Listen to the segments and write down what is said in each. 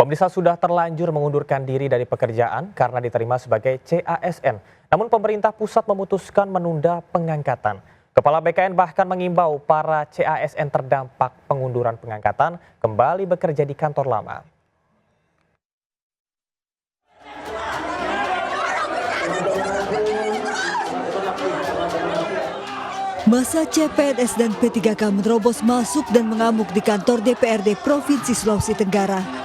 Pemirsa sudah terlanjur mengundurkan diri dari pekerjaan karena diterima sebagai CASN. Namun pemerintah pusat memutuskan menunda pengangkatan. Kepala BKN bahkan mengimbau para CASN terdampak pengunduran pengangkatan kembali bekerja di kantor lama. Masa CPNS dan P3K menerobos masuk dan mengamuk di kantor DPRD Provinsi Sulawesi Tenggara.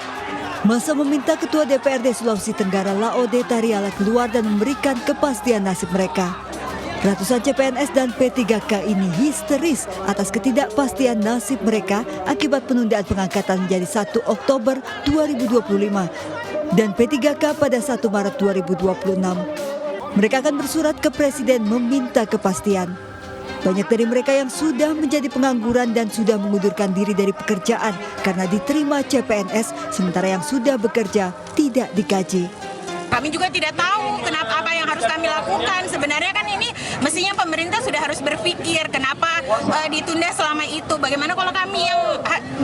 Masa meminta Ketua DPRD Sulawesi Tenggara Laode Tariala keluar dan memberikan kepastian nasib mereka. Ratusan CPNS dan P3K ini histeris atas ketidakpastian nasib mereka akibat penundaan pengangkatan menjadi 1 Oktober 2025 dan P3K pada 1 Maret 2026. Mereka akan bersurat ke Presiden meminta kepastian. Banyak dari mereka yang sudah menjadi pengangguran dan sudah mengundurkan diri dari pekerjaan karena diterima CPNS, sementara yang sudah bekerja tidak digaji. Kami juga tidak tahu kenapa apa yang harus kami lakukan. Sebenarnya kan ini mestinya pemerintah sudah harus berpikir kenapa ditunda selama itu. Bagaimana kalau kami yang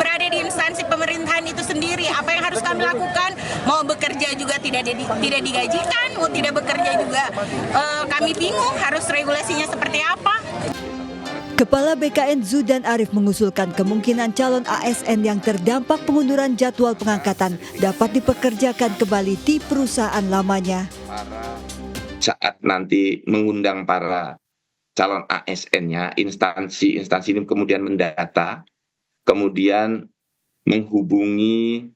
berada di instansi pemerintahan itu sendiri, apa yang harus kami lakukan? Mau bekerja juga tidak digajikan, mau tidak bekerja juga kami bingung harus regulasinya seperti apa. Kepala BKN Zudan Arif mengusulkan kemungkinan calon ASN yang terdampak pengunduran jadwal pengangkatan dapat dipekerjakan kembali di perusahaan lamanya. Saat nanti mengundang para calon ASN-nya, instansi ini kemudian mendata, kemudian menghubungi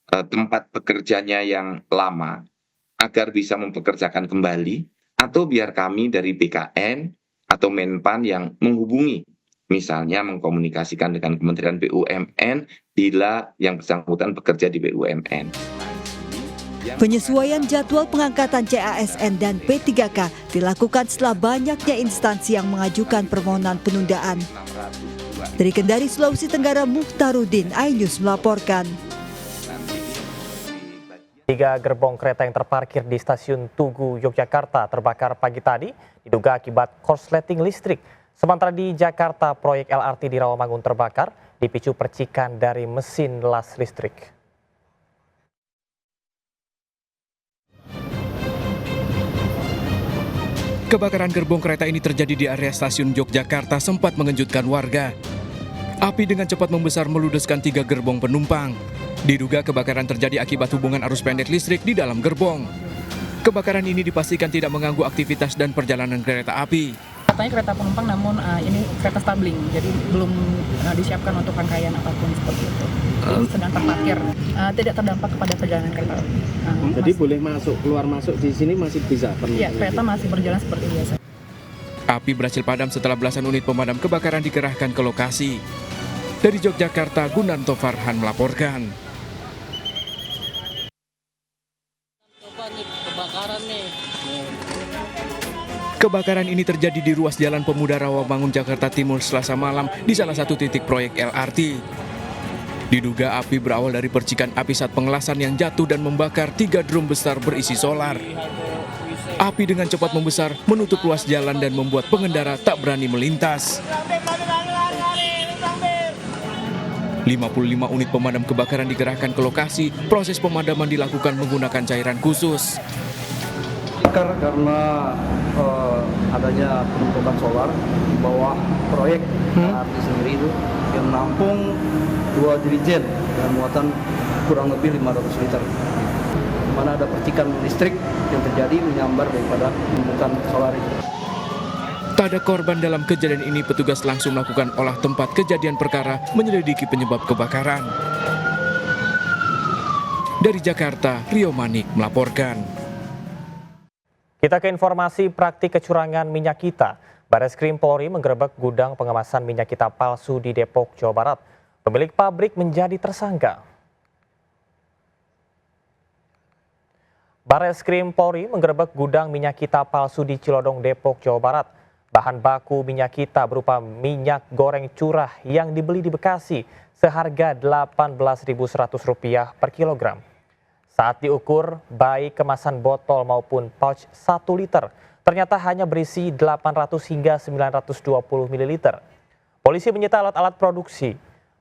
tempat pekerjanya yang lama agar bisa mempekerjakan kembali, atau biar kami dari BKN atau Menpan yang menghubungi, misalnya mengkomunikasikan dengan Kementerian BUMN bila yang bersangkutan bekerja di BUMN. Penyesuaian jadwal pengangkatan CASN dan P3K dilakukan setelah banyaknya instansi yang mengajukan permohonan penundaan. Dari Kendari, Sulawesi Tenggara, Mukhtarudin, iNews melaporkan. 3 gerbong kereta yang terparkir di stasiun Tugu, Yogyakarta terbakar pagi tadi, diduga akibat korsleting listrik. Sementara di Jakarta, proyek LRT di Rawamangun terbakar, dipicu percikan dari mesin las listrik. Kebakaran gerbong kereta ini terjadi di area stasiun Yogyakarta sempat mengejutkan warga. Api dengan cepat membesar meludeskan 3 gerbong penumpang. Diduga kebakaran terjadi akibat hubungan arus pendek listrik di dalam gerbong. Kebakaran ini dipastikan tidak mengganggu aktivitas dan perjalanan kereta api. Katanya kereta penumpang, namun ini kereta stabling, jadi belum disiapkan untuk rangkaian apapun seperti itu. Jadi sedang terparkir, tidak terdampak kepada perjalanan kereta api. Jadi boleh masuk, keluar masuk di sini masih bisa? Iya, kereta masih berjalan seperti biasa. Api berhasil padam setelah belasan unit pemadam kebakaran dikerahkan ke lokasi. Dari Yogyakarta, Gunanto Farhan melaporkan. Kebakaran ini terjadi di ruas Jalan Pemuda Rawamangun, Jakarta Timur, Selasa malam di salah satu titik proyek LRT. Diduga api berawal dari percikan api saat pengelasan yang jatuh dan membakar 3 drum besar berisi solar. Api dengan cepat membesar, menutup ruas jalan dan membuat pengendara tak berani melintas. 55 unit pemadam kebakaran dikerahkan ke lokasi. Proses pemadaman dilakukan menggunakan cairan khusus. Karena adanya penumpukan solar di bawah proyek LRT sendiri itu yang menampung 2 dirijen dengan muatan kurang lebih 500 liter. Di mana ada percikan listrik yang terjadi menyambar daripada penumpukan solar itu. Tak ada korban dalam kejadian ini, petugas langsung melakukan olah tempat kejadian perkara menyelidiki penyebab kebakaran. Dari Jakarta, Rio Manik melaporkan. Kita ke informasi praktik kecurangan minyak kita. Bareskrim Polri menggerebek gudang pengemasan minyak kita palsu di Depok, Jawa Barat. Pemilik pabrik menjadi tersangka. Bareskrim Polri menggerebek gudang minyak kita palsu di Cilodong, Depok, Jawa Barat. Bahan baku minyak kita berupa minyak goreng curah yang dibeli di Bekasi seharga Rp18.100 per kilogram. Saat diukur, baik kemasan botol maupun pouch 1 liter, ternyata hanya berisi 800 hingga 920 ml. Polisi menyita alat-alat produksi.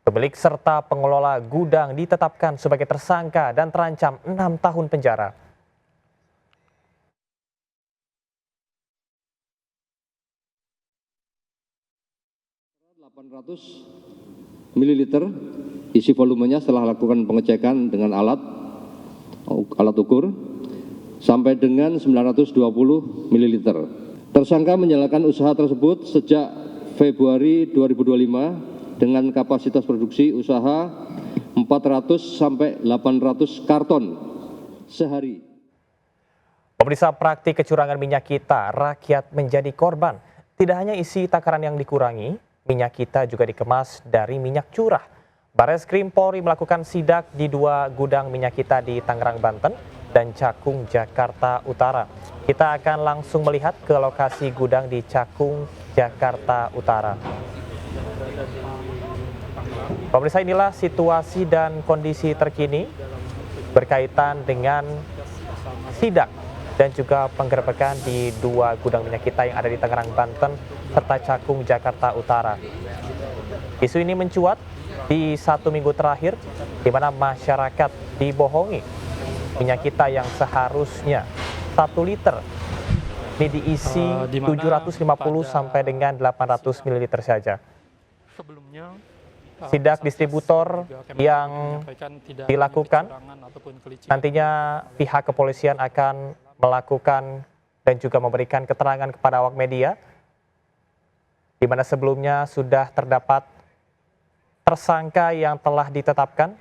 Pemilik serta pengelola gudang ditetapkan sebagai tersangka dan terancam 6 tahun penjara. ml isi volumenya setelah lakukan pengecekan dengan alat ukur sampai dengan 920 ml. Tersangka menjalankan usaha tersebut sejak Februari 2025 dengan kapasitas produksi usaha 400 sampai 800 karton sehari. Pemirsa, praktik kecurangan minyak kita, rakyat menjadi korban. Tidak hanya isi takaran yang dikurangi, minyak kita juga dikemas dari minyak curah. Bareskrim Polri melakukan sidak di 2 gudang minyak kita di Tangerang, Banten dan Cakung, Jakarta Utara. Kita akan langsung melihat ke lokasi gudang di Cakung, Jakarta Utara. Pemirsa, inilah situasi dan kondisi terkini berkaitan dengan sidak dan juga penggerebekan di 2 gudang minyak kita yang ada di Tangerang, Banten serta Cakung, Jakarta Utara. Isu ini mencuat di 1 minggu terakhir di mana masyarakat dibohongi minyak kita yang seharusnya 1 liter ini diisi 750 sampai dengan 800 ml saja. Sebelumnya sidak distributor yang dilakukan nantinya pihak kepolisian akan melakukan dan juga memberikan keterangan kepada awak media di mana sebelumnya sudah terdapat tersangka yang telah ditetapkan.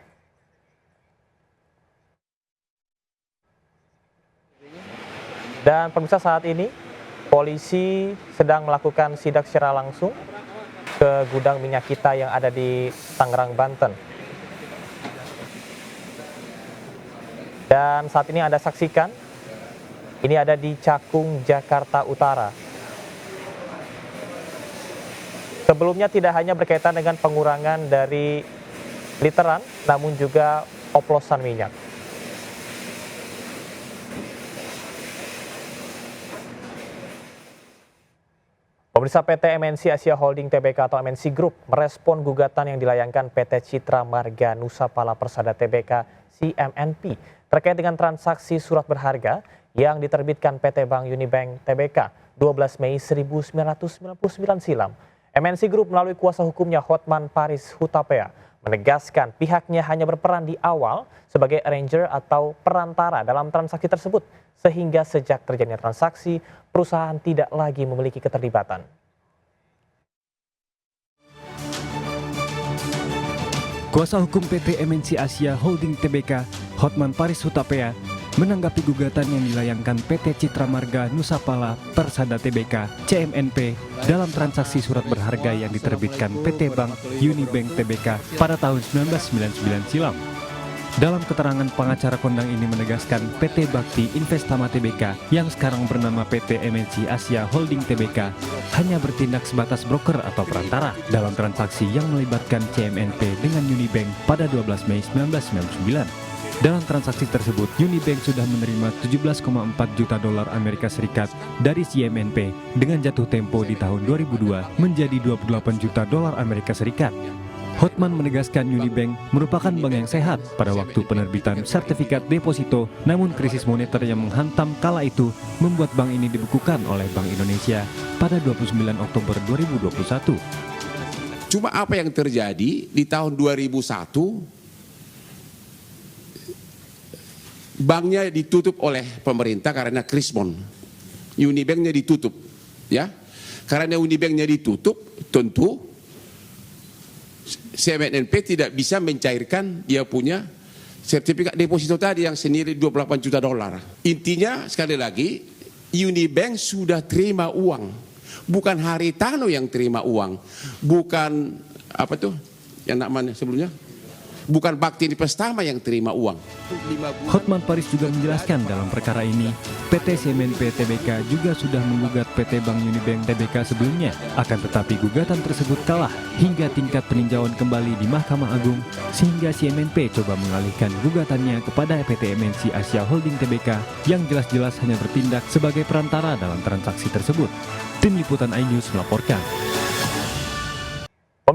Dan pemirsa, saat ini polisi sedang melakukan sidak secara langsung ke gudang minyak kita yang ada di Tangerang, Banten. Dan saat ini Anda saksikan, ini ada di Cakung, Jakarta Utara. Sebelumnya tidak hanya berkaitan dengan pengurangan dari literan, namun juga oplosan minyak. Pemirsa, PT MNC Asia Holding Tbk atau MNC Group merespon gugatan yang dilayangkan PT Citra Marga Nusapala Persada Tbk CMNP terkait dengan transaksi surat berharga yang diterbitkan PT Bank Unibank Tbk 12 Mei 1999 silam. MNC Group melalui kuasa hukumnya Hotman Paris Hutapea menegaskan pihaknya hanya berperan di awal sebagai arranger atau perantara dalam transaksi tersebut, sehingga sejak terjadinya transaksi, perusahaan tidak lagi memiliki keterlibatan. Kuasa hukum PT MNC Asia Holding Tbk, Hotman Paris Hutapea, menanggapi gugatan yang dilayangkan PT Citra Marga Nusapala Persada Tbk CMNP dalam transaksi surat berharga yang diterbitkan PT Bank Unibank Tbk pada tahun 1999 silam. Dalam keterangan, pengacara kondang ini menegaskan PT Bakti Investama Tbk yang sekarang bernama PT MNC Asia Holding Tbk hanya bertindak sebatas broker atau perantara dalam transaksi yang melibatkan CMNP dengan Unibank pada 12 Mei 1999. Dalam transaksi tersebut, Unibank sudah menerima 17,4 juta dolar Amerika Serikat dari CMNP dengan jatuh tempo di tahun 2002 menjadi 28 juta dolar Amerika Serikat. Hotman menegaskan Unibank merupakan bank yang sehat pada waktu penerbitan sertifikat deposito, namun krisis moneter yang menghantam kala itu membuat bank ini dibekukan oleh Bank Indonesia pada 29 Oktober 2021. Cuma apa yang terjadi di tahun 2001, banknya ditutup oleh pemerintah karena krismon. Unibanknya ditutup, ya. Karena Unibanknya ditutup, tentu CMNP tidak bisa mencairkan dia punya sertifikat deposito tadi yang senilai 28 juta dolar. Intinya sekali lagi, Unibank sudah terima uang, bukan Haritano yang terima uang, bukan apa tuh yang namanya sebelumnya, bukan Bakti Investama yang terima uang. Hotman Paris juga menjelaskan dalam perkara ini, PT CMNP Tbk juga sudah menggugat PT Bank Unibank Tbk sebelumnya, akan tetapi gugatan tersebut kalah hingga tingkat peninjauan kembali di Mahkamah Agung, sehingga CMNP coba mengalihkan gugatannya kepada PT MNC Asia Holding Tbk yang jelas-jelas hanya bertindak sebagai perantara dalam transaksi tersebut. Tim Liputan iNews melaporkan.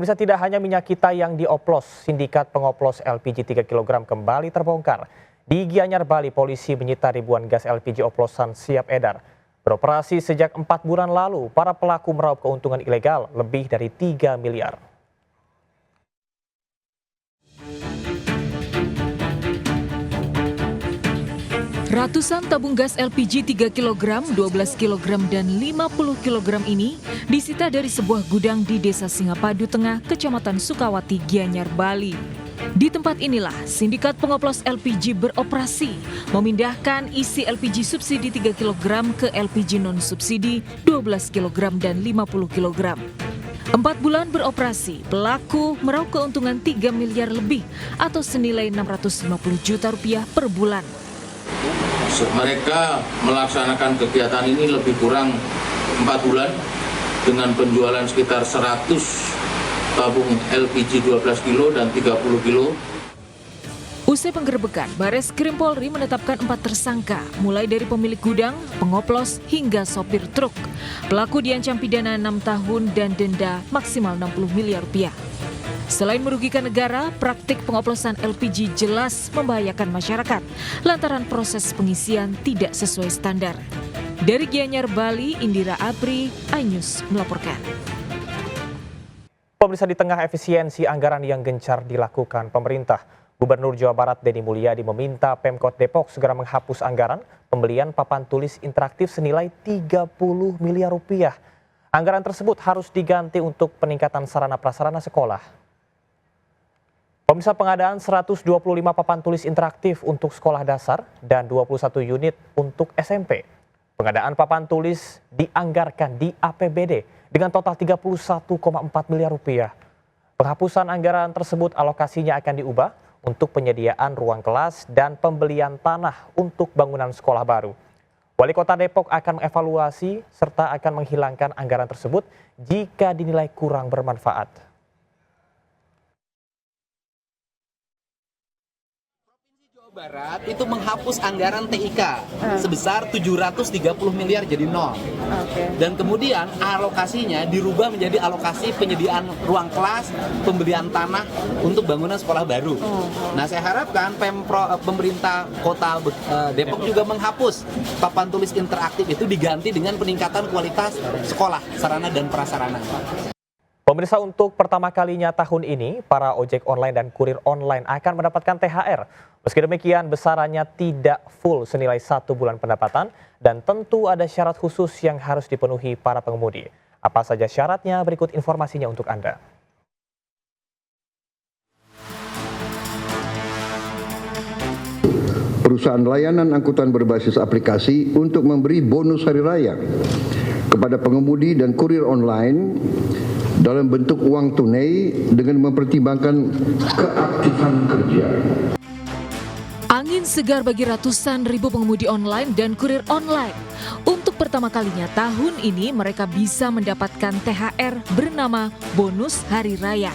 Pemirsa, tidak hanya minyak kita yang dioplos, sindikat pengoplos LPG 3 kg kembali terbongkar. Di Gianyar, Bali, polisi menyita ribuan gas LPG oplosan siap edar. Beroperasi sejak 4 bulan lalu, para pelaku meraup keuntungan ilegal lebih dari 3 miliar. Ratusan tabung gas LPG 3 kg, 12 kg, dan 50 kg ini disita dari sebuah gudang di Desa Singapadu Tengah, Kecamatan Sukawati, Gianyar, Bali. Di tempat inilah sindikat pengoplos LPG beroperasi, memindahkan isi LPG subsidi 3 kg ke LPG non-subsidi 12 kg dan 50 kg. 4 bulan beroperasi, pelaku meraup keuntungan 3 miliar lebih atau senilai 650 juta rupiah per bulan. Mereka melaksanakan kegiatan ini lebih kurang 4 bulan dengan penjualan sekitar 100 tabung LPG 12 kilo dan 30 kilo. Usai penggerebekan, Bares Krim Polri menetapkan 4 tersangka, mulai dari pemilik gudang, pengoplos, hingga sopir truk. Pelaku diancam pidana 6 tahun dan denda maksimal 60 miliar rupiah. Selain merugikan negara, praktik pengoplosan LPG jelas membahayakan masyarakat lantaran proses pengisian tidak sesuai standar. Dari Gianyar, Bali, Indira Apri, iNews melaporkan. Pemirsa, di tengah efisiensi anggaran yang gencar dilakukan pemerintah, Gubernur Jawa Barat Deddy Mulyadi meminta Pemkot Depok segera menghapus anggaran pembelian papan tulis interaktif senilai 30 miliar rupiah. Anggaran tersebut harus diganti untuk peningkatan sarana prasarana sekolah. Pemirsa, pengadaan 125 papan tulis interaktif untuk sekolah dasar dan 21 unit untuk SMP. Pengadaan papan tulis dianggarkan di APBD dengan total 31,4 miliar rupiah. Penghapusan anggaran tersebut alokasinya akan diubah untuk penyediaan ruang kelas dan pembelian tanah untuk bangunan sekolah baru. Wali Kota Depok akan mengevaluasi serta akan menghilangkan anggaran tersebut jika dinilai kurang bermanfaat. Barat itu menghapus anggaran TIK sebesar 730 miliar jadi nol. Dan kemudian alokasinya dirubah menjadi alokasi penyediaan ruang kelas, pembelian tanah untuk bangunan sekolah baru. Nah, saya harapkan pemerintah Kota Depok juga menghapus papan tulis interaktif itu diganti dengan peningkatan kualitas sekolah, sarana dan prasarana. Pemirsa, untuk pertama kalinya tahun ini, para ojek online dan kurir online akan mendapatkan THR. Meski demikian, besarannya tidak full senilai 1 bulan pendapatan dan tentu ada syarat khusus yang harus dipenuhi para pengemudi. Apa saja syaratnya? Berikut informasinya untuk Anda. Perusahaan layanan angkutan berbasis aplikasi untuk memberi bonus hari raya kepada pengemudi dan kurir online dalam bentuk uang tunai dengan mempertimbangkan keaktifan kerja. Angin segar bagi ratusan ribu pengemudi online dan kurir online. Untuk pertama kalinya tahun ini mereka bisa mendapatkan THR bernama Bonus Hari Raya.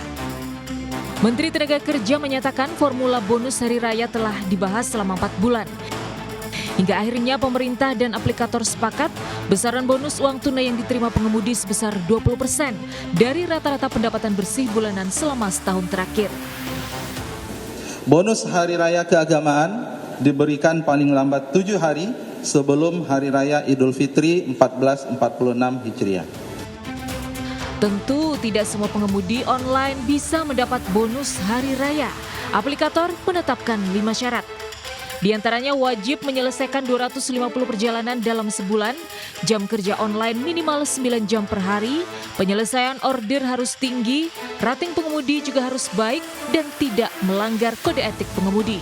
Menteri Tenaga Kerja menyatakan formula bonus hari raya telah dibahas selama 4 bulan. Hingga akhirnya pemerintah dan aplikator sepakat besaran bonus uang tunai yang diterima pengemudi sebesar 20% dari rata-rata pendapatan bersih bulanan selama setahun terakhir. Bonus Hari Raya Keagamaan diberikan paling lambat 7 hari sebelum Hari Raya Idul Fitri 1446 Hijriah. Tentu tidak semua pengemudi online bisa mendapat bonus Hari Raya. Aplikator menetapkan 5 syarat. Di antaranya wajib menyelesaikan 250 perjalanan dalam sebulan, jam kerja online minimal 9 jam per hari, penyelesaian order harus tinggi, rating pengemudi juga harus baik, dan tidak melanggar kode etik pengemudi.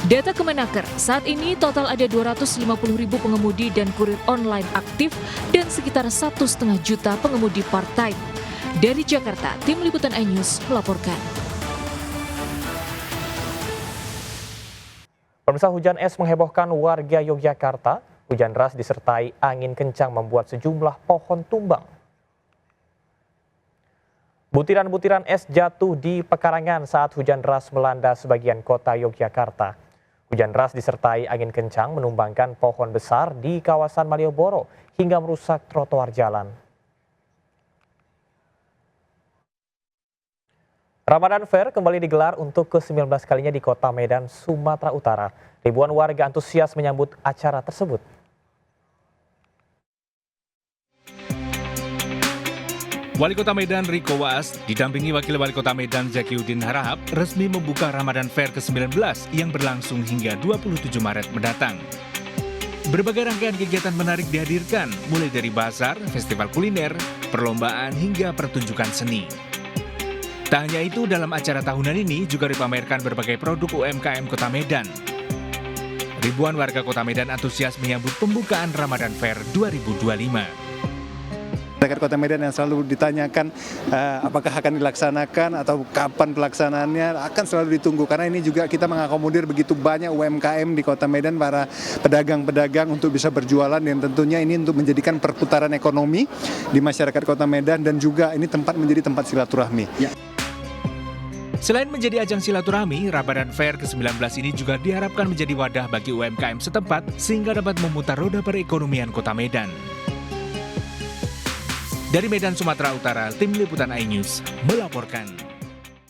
Data Kemenaker, saat ini total ada 250.000 pengemudi dan kurir online aktif dan sekitar 1,5 juta pengemudi part-time. Dari Jakarta, Tim Liputan iNews melaporkan. Pemirsa, hujan es menghebohkan warga Yogyakarta. Hujan deras disertai angin kencang membuat sejumlah pohon tumbang. Butiran-butiran es jatuh di pekarangan saat hujan deras melanda sebagian kota Yogyakarta. Hujan deras disertai angin kencang menumbangkan pohon besar di kawasan Malioboro hingga merusak trotoar jalan. Ramadan Fair kembali digelar untuk ke-19 kalinya di Kota Medan, Sumatera Utara. Ribuan warga antusias menyambut acara tersebut. Wali Kota Medan Riko Waas didampingi Wakil Wali Kota Medan Zakiuddin Harahap resmi membuka Ramadan Fair ke-19 yang berlangsung hingga 27 Maret mendatang. Berbagai rangkaian kegiatan menarik dihadirkan, mulai dari bazar, festival kuliner, perlombaan hingga pertunjukan seni. Tak hanya itu, dalam acara tahunan ini juga dipamerkan berbagai produk UMKM Kota Medan. Ribuan warga Kota Medan antusias menyambut pembukaan Ramadan Fair 2025. Masyarakat Kota Medan yang selalu ditanyakan apakah akan dilaksanakan atau kapan pelaksanaannya akan selalu ditunggu, karena ini juga kita mengakomodir begitu banyak UMKM di Kota Medan, para pedagang-pedagang untuk bisa berjualan, dan tentunya ini untuk menjadikan perputaran ekonomi di masyarakat Kota Medan, dan juga ini menjadi tempat silaturahmi. Ya. Selain menjadi ajang silaturahmi, Ramadan Fair ke-19 ini juga diharapkan menjadi wadah bagi UMKM setempat sehingga dapat memutar roda perekonomian Kota Medan. Dari Medan, Sumatera Utara, Tim Liputan iNews melaporkan.